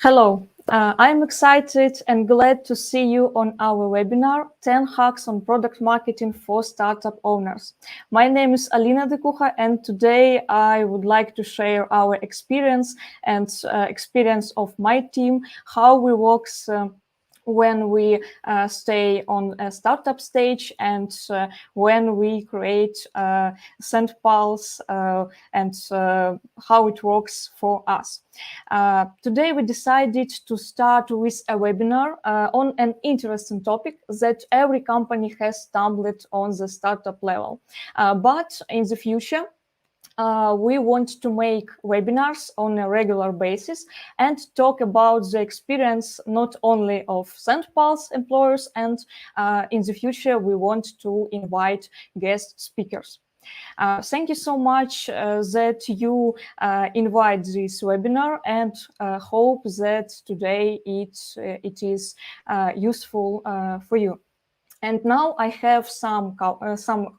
Hello, I'm excited and glad to see you on our webinar, 10 Hacks on Product Marketing for Startup Owners. My name is Alina Dykuha, and today I would like to share our experience and experience of my team, how we work when we stay on a startup stage and when we create SendPulse and how it works for us. Today we decided to start with a webinar on an interesting topic that every company has stumbled on the startup level. But in the future, we want to make webinars on a regular basis and talk about the experience not only of SendPulse employers, and in the future we want to invite guest speakers. Thank you so much that you invite this webinar, and hope that today it is useful for you. And now I have some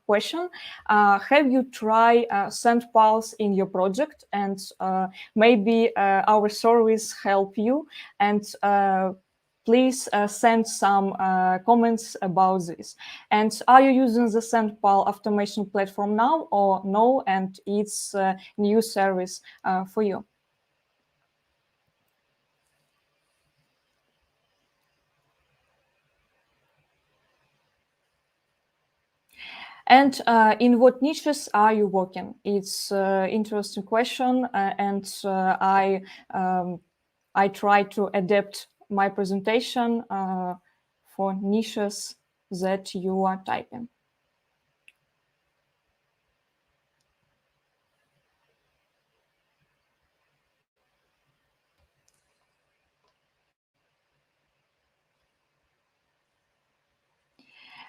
question. Have you tried SendPulse in your project? And maybe our service help you. And please send some comments about this. And are you using the SendPulse automation platform now or no? And it's a new service for you. And in what niches are you working? It's an interesting question, and I try to adapt my presentation for niches that you are typing.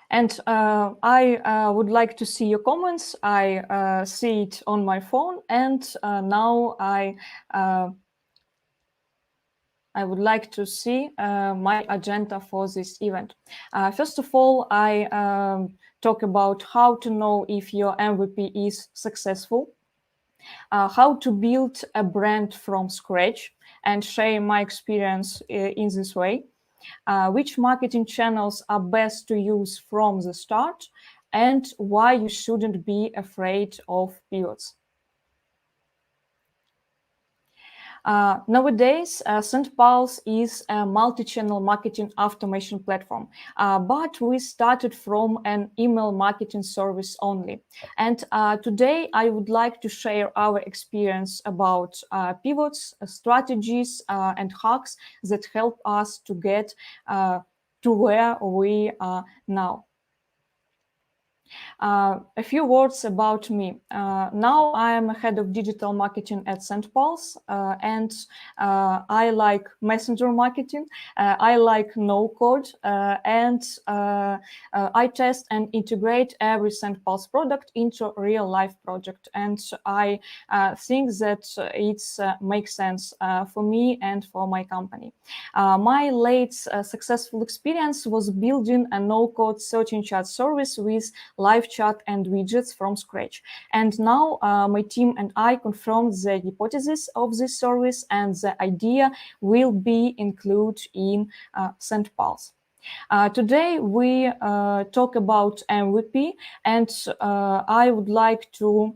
And I would like to see your comments. I see it on my phone, and now I would like to see my agenda for this event. First of all, I talk about how to know if your MVP is successful, how to build a brand from scratch, and share my experience in this way. Which marketing channels are best to use from the start, and why you shouldn't be afraid of pivots. Nowadays, SendPulse is a multi-channel marketing automation platform, but we started from an email marketing service only. And today, I would like to share our experience about pivots, strategies, and hacks that help us to get to where we are now. A few words about me. Now I am head of digital marketing at SendPulse, and I like messenger marketing. I like no code, and I test and integrate every SendPulse product into a real life project. And I think that it makes sense for me and for my company. My late successful experience was building a no-code search and chat service with live chat and widgets from scratch. And now my team and I confirmed the hypothesis of this service, and the idea will be included in SendPulse. Today we talk about MVP, and I would like to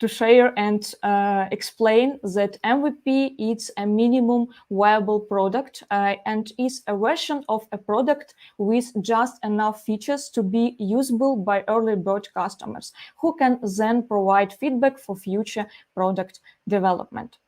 share and explain that MVP is a minimum viable product and is a version of a product with just enough features to be usable by early bird customers, who can then provide feedback for future product development.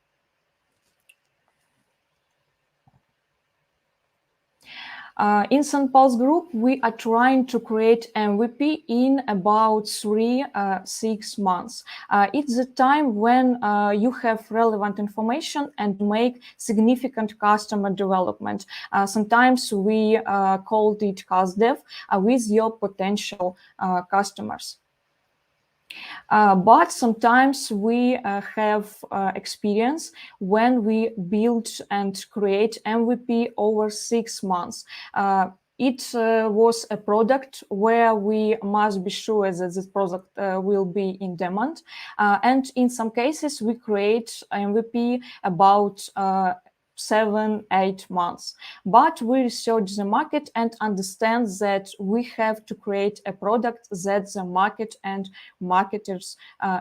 In SendPulse Group, we are trying to create MVP in about 3-6 months. It's the time when you have relevant information and make significant customer development. Sometimes we called it CusDev with your potential customers. But sometimes we have experience when we build and create MVP over 6 months. It was a product where we must be sure that this product will be in demand. And in some cases, we create MVP about 7-8 months. But we research the market and understand that we have to create a product that the market and marketers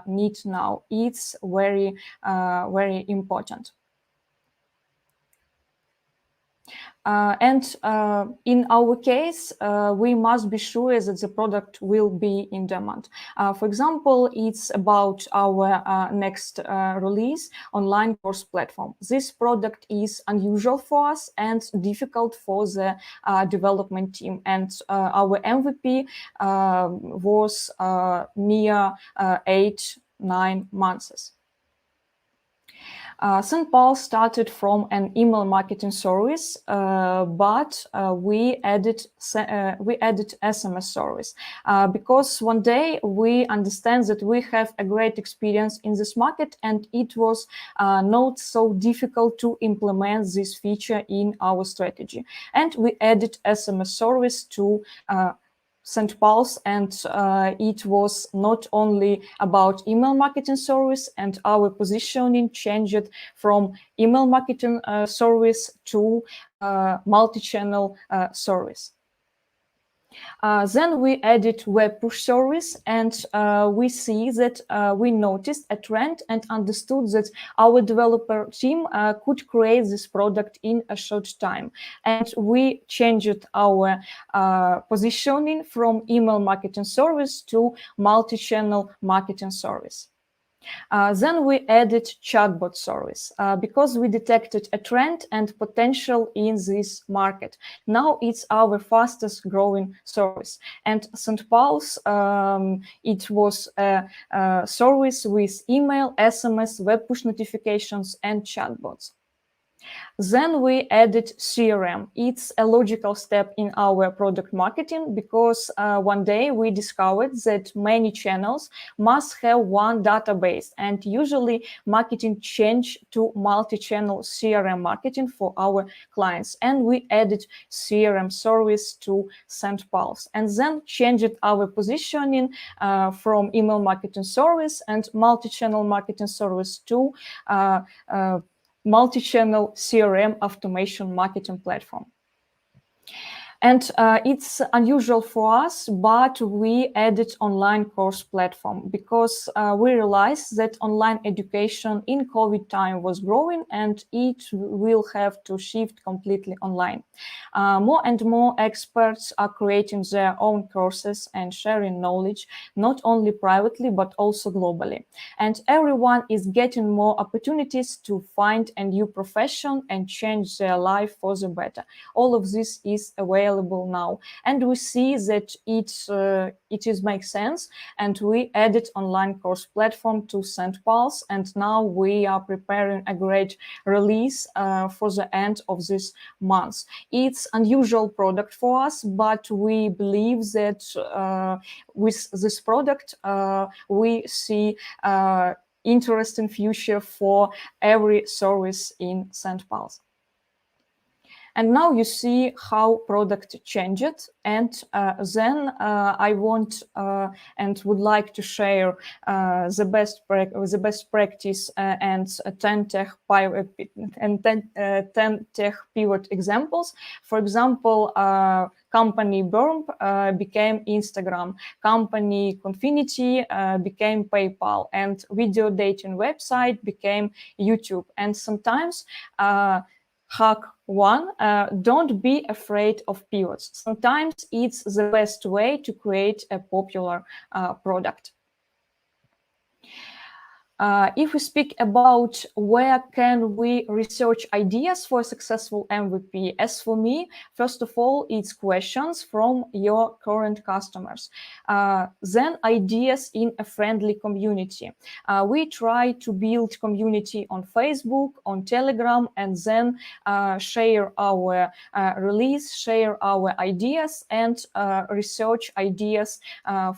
need now. It's very, very important. And in our case, we must be sure that the product will be in demand. For example, it's about our next release, online course platform. This product is unusual for us and difficult for the development team. And our MVP was near 8-9 months. SendPulse started from an email marketing service, but we added SMS service because one day we understand that we have a great experience in this market, and it was not so difficult to implement this feature in our strategy. And we added SMS service to SendPulse, and it was not only about email marketing service, and our positioning changed from email marketing service to multi-channel service. Then we added web push service, and we see that we noticed a trend and understood that our developer team could create this product in a short time. And we changed our positioning from email marketing service to multi-channel marketing service. Then we added chatbot service because we detected a trend and potential in this market. Now it's our fastest growing service. And SendPulse, it was a service with email, SMS, web push notifications, and chatbots. Then we added CRM. It's a logical step in our product marketing because one day we discovered that many channels must have one database, and usually marketing change to multi-channel CRM marketing for our clients. And we added CRM service to SendPulse, and then changed our positioning from email marketing service and multi-channel marketing service to multi-channel CRM automation marketing platform. And it's unusual for us, but we added online course platform because we realized that online education in COVID time was growing, and it will have to shift completely online. More and more experts are creating their own courses and sharing knowledge, not only privately, but also globally. And everyone is getting more opportunities to find a new profession and change their life for the better. All of this is available now, and we see that it makes sense, and we added online course platform to SendPulse, and now we are preparing a great release for the end of this month. It's unusual product for us, but we believe that with this product we see interesting future for every service in SendPulse. And now you see how product changed, and then I want and would like to share the best practice and 10 tech pivot examples. For example, company Burp became Instagram, company Confinity became PayPal, and video dating website became YouTube. And sometimes hack one, don't be afraid of pivots. Sometimes it's the best way to create a popular product. If we speak about where can we research ideas for a successful MVP, as for me, first of all, it's questions from your current customers. Then ideas in a friendly community. We try to build community on Facebook, on Telegram, and then share our release, share our ideas, and research ideas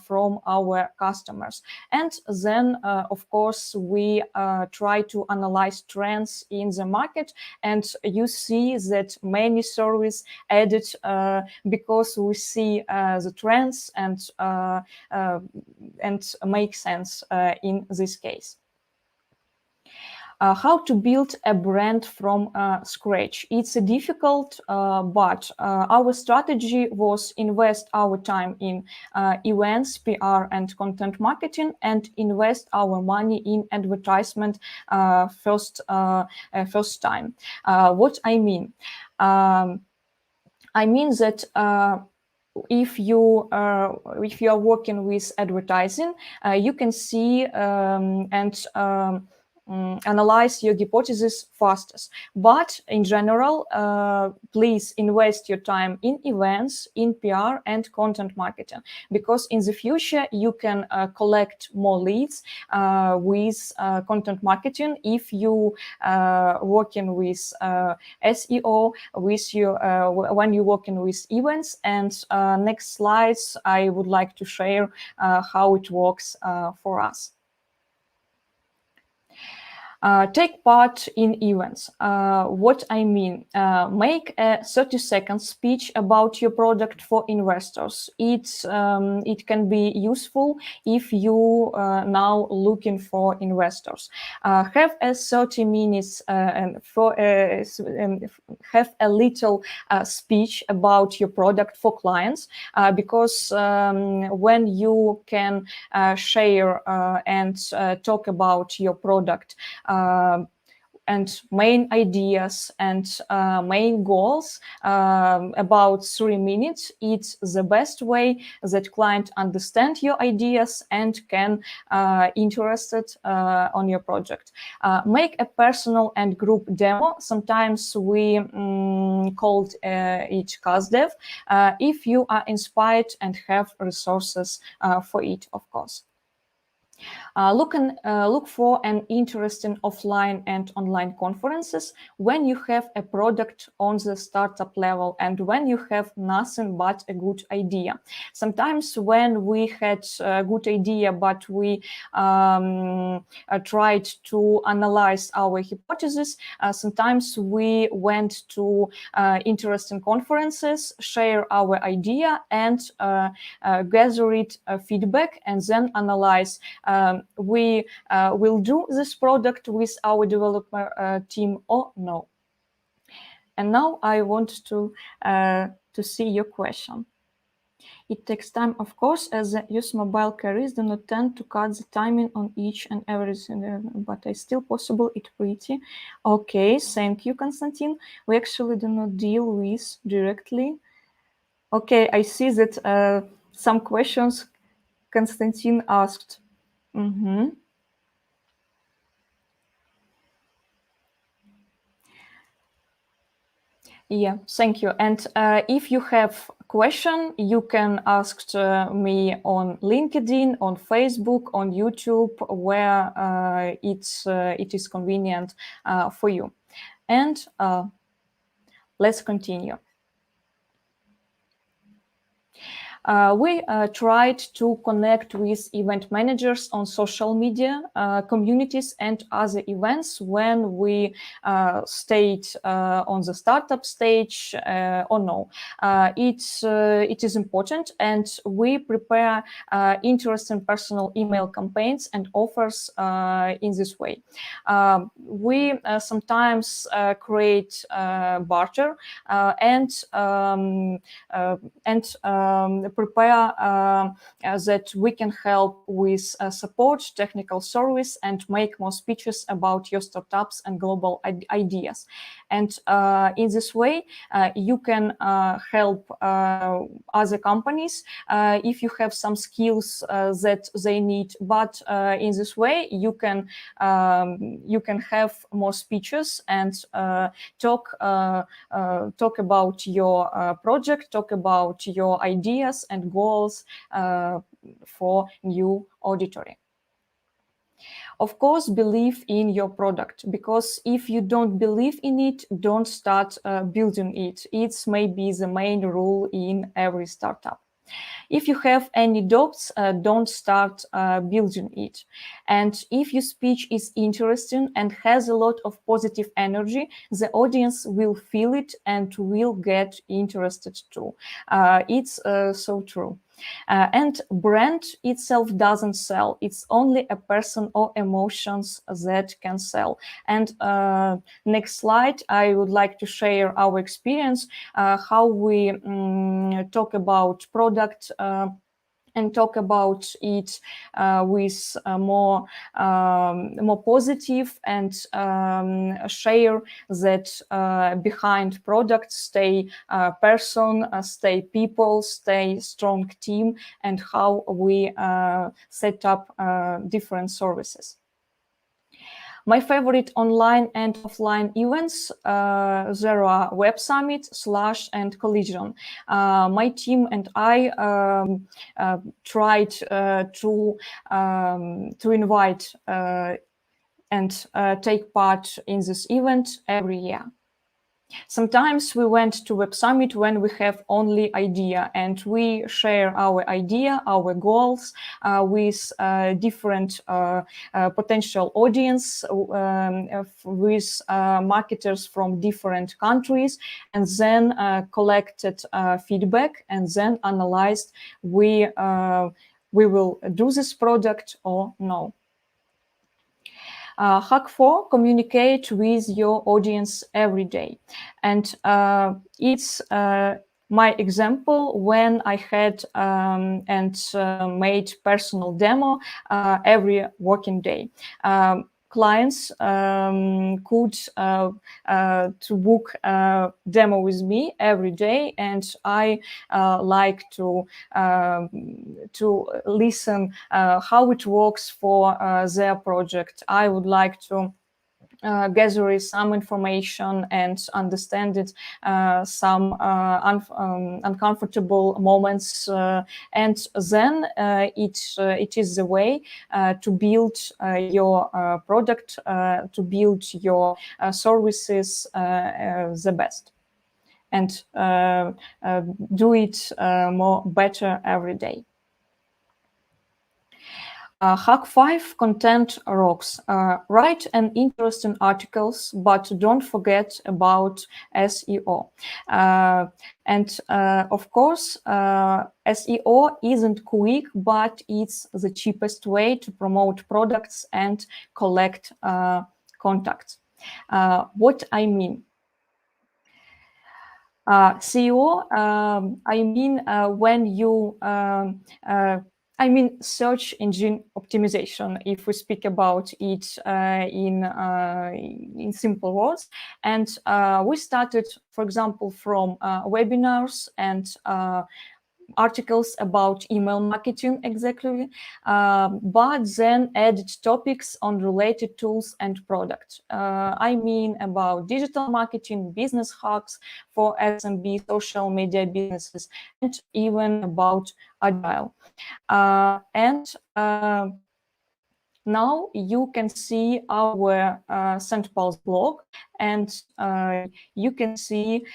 from our customers. And then, of course, we try to analyze trends in the market, and you see that many services added because we see the trends and make sense in this case. How to build a brand from scratch. It's difficult, but our strategy was invest our time in events, PR, and content marketing, and invest our money in advertisement first time. What I mean? I mean that if you are working with advertising, you can see and analyze your hypothesis fastest. But in general, please invest your time in events, in PR, and content marketing, because in the future you can collect more leads with content marketing if you working with SEO, with when you're working with events. And next slides, I would like to share how it works for us. Take part in events. What I mean, make a 30-second speech about your product for investors. It can be useful if you now looking for investors. Have a 30 minutes and have a little speech about your product for clients, because when you can share and talk about your product and main ideas and main goals about 3 minutes, it's the best way that client understand your ideas and can interested on your project. Make a personal and group demo. Sometimes we called it cast dev, if you are inspired and have resources for it, of course. Look for an interesting offline and online conferences when you have a product on the startup level and when you have nothing but a good idea. Sometimes when we had a good idea, but we tried to analyze our hypothesis, sometimes we went to interesting conferences, share our idea, and gather it feedback, and then analyze we will do this product with our developer team or no. And now I want to see your question. It takes time, of course, as the use mobile carriers do not tend to cut the timing on each and everything, but I still possible it pretty. Okay, thank you, Konstantin. We actually do not deal with directly. Okay, I see that some questions Konstantin asked. Mm-hmm. Yeah, thank you. And if you have question, you can ask me on LinkedIn, on Facebook, on YouTube, where it is convenient for you. And let's continue. We tried to connect with event managers on social media, communities, and other events when we stayed on the startup stage or no. It is important, and we prepare interesting personal email campaigns and offers in this way. We sometimes create barter and prepare that we can help with support, technical service, and make more speeches about your startups and global ideas. And in this way, you can help other companies if you have some skills that they need. But in this way, you can have more speeches and talk about your project, talk about your ideas and goals for new auditory. Of course, believe in your product, because if you don't believe in it, don't start building it. It's maybe the main rule in every startup. If you have any doubts, don't start building it. And if your speech is interesting and has a lot of positive energy, the audience will feel it and will get interested too. It's so true. And brand itself doesn't sell. It's only a person or emotions that can sell. And next slide, I would like to share our experience, how we talk about product and talk about it with more positive, and share that behind products stay person, stay people, stay strong team, and how we set up different services. My favorite online and offline events, there are Web Summit, Slash, and Collision. My team and I tried to invite and take part in this event every year. Sometimes we went to Web Summit when we have only idea, and we share our idea, our goals with different potential audience, with marketers from different countries, and then collected feedback, and then analyzed we will do this product or no. Hack 4, communicate with your audience every day. And it's my example when I had made personal demo every working day. Clients could to book a demo with me every day, and I like to listen how it works for their project. I would like to gather some information and understand it, some uncomfortable moments, and then it is the way to build your product, to build your services the best, and do it more better every day. Hack 5, content rocks. Write an interesting articles, but don't forget about SEO. And of course, SEO isn't quick, but it's the cheapest way to promote products and collect contacts. What I mean? SEO, I mean when you I mean search engine optimization, if we speak about it in simple words. And we started, for example, from webinars and articles about email marketing exactly, but then added topics on related tools and products. I mean about digital marketing, business hacks for SMB, social media businesses, and even about agile. And now you can see our SendPulse blog, and you can see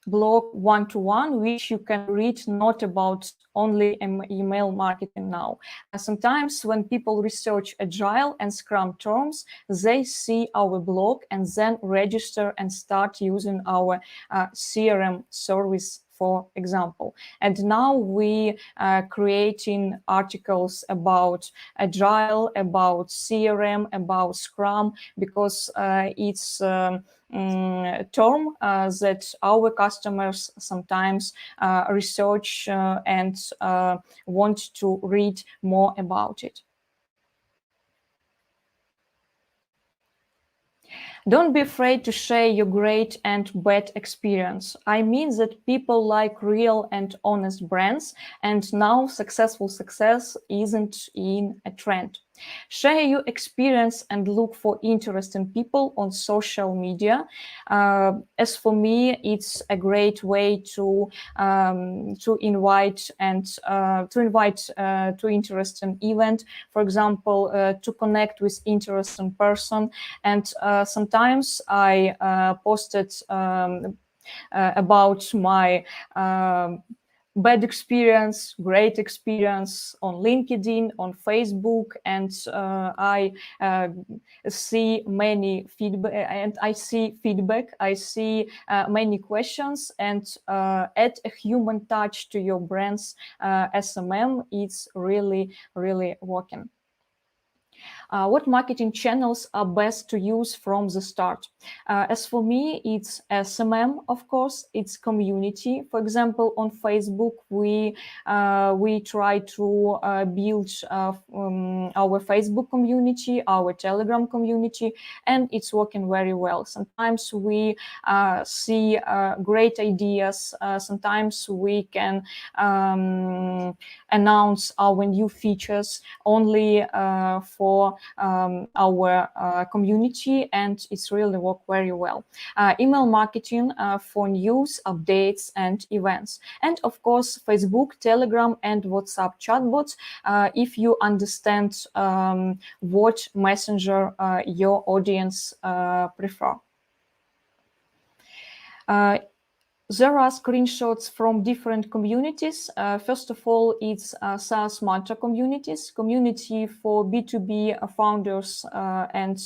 blog one-to-one, which you can read not about only email marketing now. Sometimes when people research Agile and Scrum terms, they see our blog and then register and start using our CRM service, for example. And now we are creating articles about Agile, about CRM, about Scrum, because it's term that our customers sometimes research and want to read more about it. Don't be afraid to share your great and bad experience. I mean that people like real and honest brands, and now successful success isn't in a trend. Share your experience and look for interesting people on social media. As for me, it's a great way to invite and to interesting event. For example, to connect with interesting person. And sometimes I posted about my bad experience, great experience on LinkedIn, on Facebook, and I see many feedback, and I see feedback. I see many questions, and add a human touch to your brand's SMM. It's really, really working. What marketing channels are best to use from the start? As for me, it's SMM, of course, it's community. For example, on Facebook, we try to build our Facebook community, our Telegram community, and it's working very well. Sometimes we see great ideas. Sometimes we can announce our new features only for our community, and it's really worked very well. Email marketing for news, updates, and events. And of course, Facebook, Telegram, and WhatsApp chatbots, if you understand what messenger your audience prefer. There are screenshots from different communities. First of all, it's SaaS mantra communities, community for B2B founders, and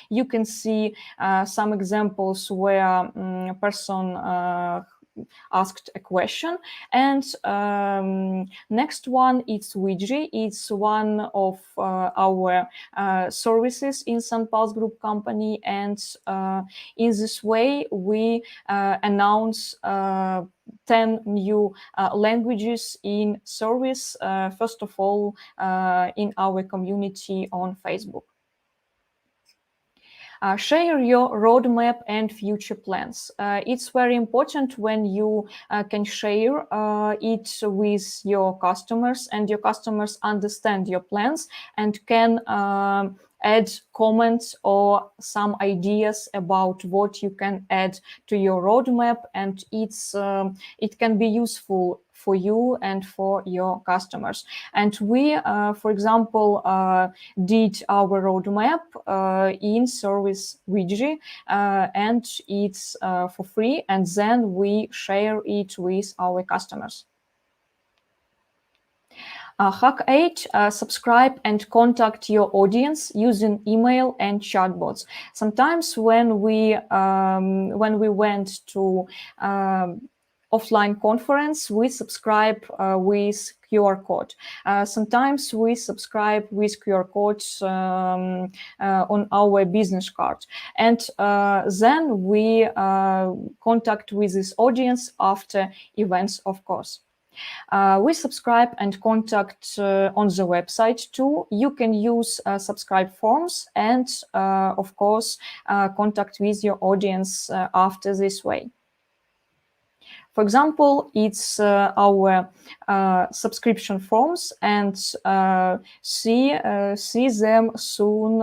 you can see some examples where a person asked a question. And next one, it's Widgie. It's one of our services in SendPulse Group company, and in this way we announce 10 new languages in service, first of all, in our community on Facebook. Share your roadmap and future plans. It's very important when you can share it with your customers, and your customers understand your plans and can add comments or some ideas about what you can add to your roadmap, and it can be useful for you and for your customers. And we, for example, did our roadmap in service Widgie, and it's for free, and then we share it with our customers. Hack 8, subscribe and contact your audience using email and chatbots. Sometimes when we went to offline conference, we subscribe with QR code. Sometimes we subscribe with QR codes on our business card, and then we contact with this audience after events, of course. We subscribe and contact on the website too. You can use subscribe forms and, of course, contact with your audience after this way. For example, it's our subscription forms, and see them soon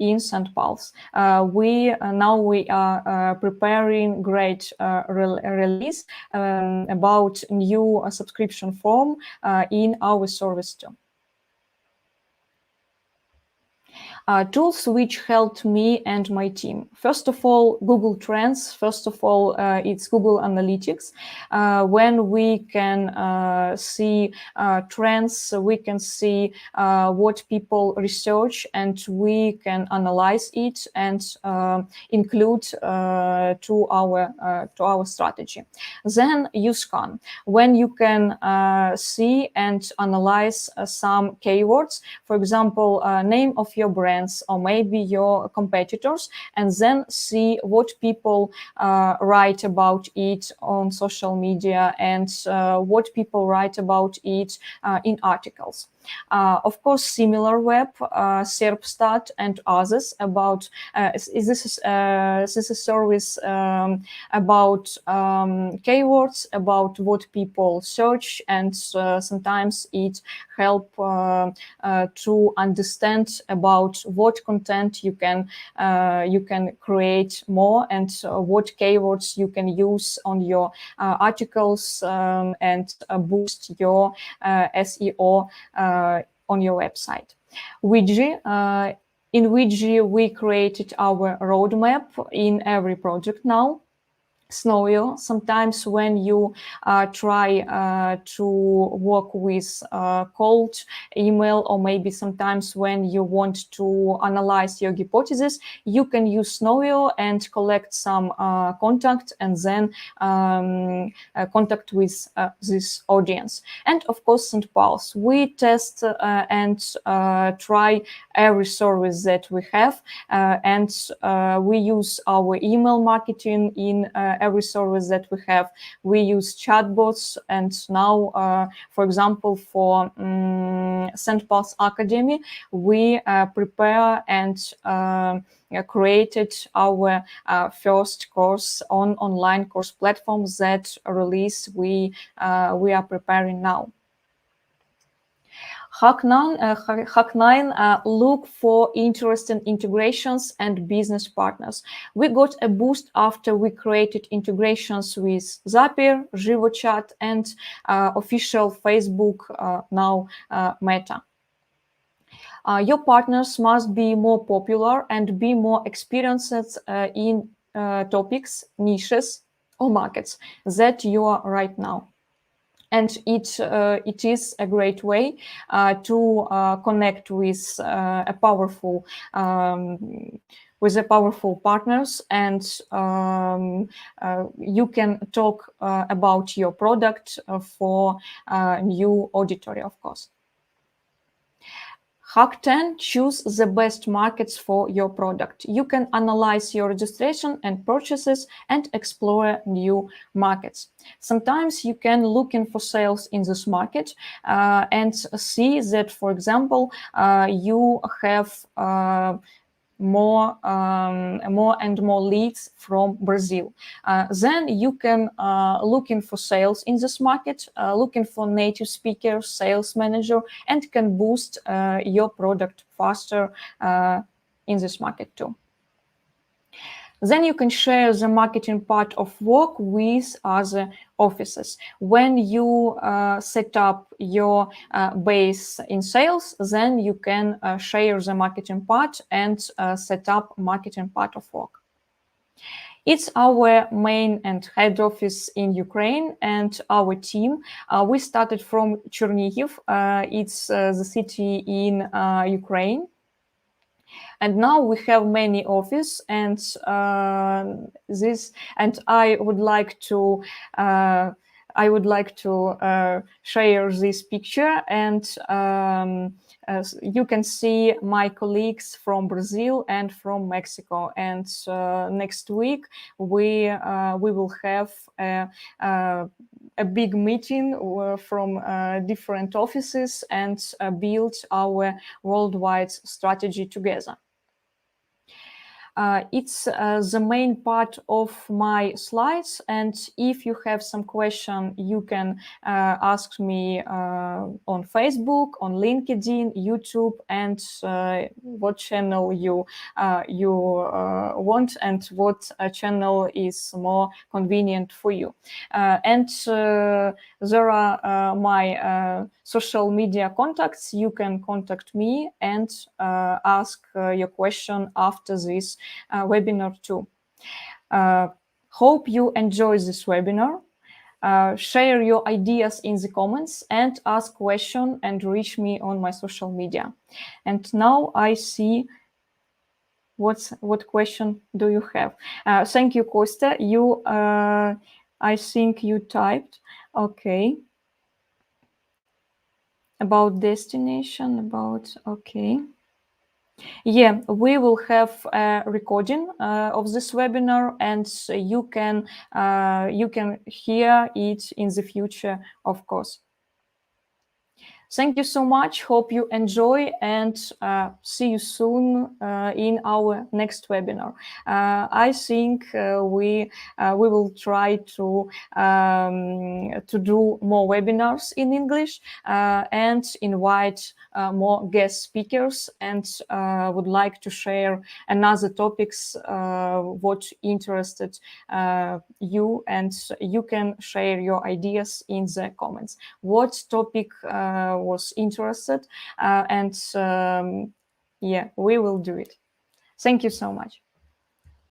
in SendPulse. Now we are preparing great release about new subscription form in our service too. Tools which helped me and my team. First of all, Google Trends. First of all, it's Google Analytics. When we can see trends, we can see what people research, and we can analyze it and include to our strategy. Then use Scan. When you can see and analyze some keywords, for example, name of your brand, or maybe your competitors, and then see what people write about it on social media, and what people write about it in articles. Of course, SimilarWeb, SERPstat, and others about this is a service about keywords, about what people search, and sometimes it help to understand about what content you can create more, and what keywords you can use on your articles, and boost your SEO on your website. Widgie. In Widgie, we created our roadmap in every project now. snowier. Sometimes when you try to work with cold email, or maybe sometimes when you want to analyze your hypothesis, you can use snowier and collect some contact, and then contact with this audience. And of course, SendPulse. We test and try every service that we have, and we use our email marketing in every service that we have. We use chatbots, and now, for example, for SendPulse Academy, we prepare and created our first course on online course platforms that release we are preparing now. Hack9 look for interesting integrations and business partners. We got a boost after we created integrations with Zapier, JivoChat, and official Facebook, now Meta. Your partners must be more popular and be more experienced in topics, niches, or markets that you are right now. And it is a great way to connect with powerful partners, and you can talk about your product for new auditory, of course. Hack 10, choose the best markets for your product. You can analyze your registration and purchases and explore new markets. Sometimes you can look in for sales in this market and see that, for example, you have more and more leads from Brazil. Then you can looking for sales in this market, looking for native speaker, sales manager, and can boost your product faster in this market too. Then you can share the marketing part of work with other offices. When you set up your base in sales, then you can share the marketing part and set up marketing part of work. It's our main and head office in Ukraine, and our team. We started from Chernihiv. It's the city in Ukraine. And now we have many offices, and I would like to share this picture, and you can see my colleagues from Brazil and from Mexico. And next week we will have a big meeting from different offices and build our worldwide strategy together. It's the main part of my slides, and if you have some question, you can ask me on Facebook, on LinkedIn, YouTube, and what channel you want, and what channel is more convenient for you. And there are my social media contacts. You can contact me and ask your question after this webinar too. Hope you enjoy this webinar. Share your ideas in the comments and ask questions and reach me on my social media. And now I see what question do you have. Thank you, Kostya. You, I think you typed. Okay. About destination, okay. Yeah, we will have a recording of this webinar, and you can hear it in the future, of course. Thank you so much. Hope you enjoy, and see you soon in our next webinar. I think we will try to do more webinars in English and invite more guest speakers, and would like to share another topics what interested you, and you can share your ideas in the comments. What topic was interested, and yeah, we will do it. Thank you so much.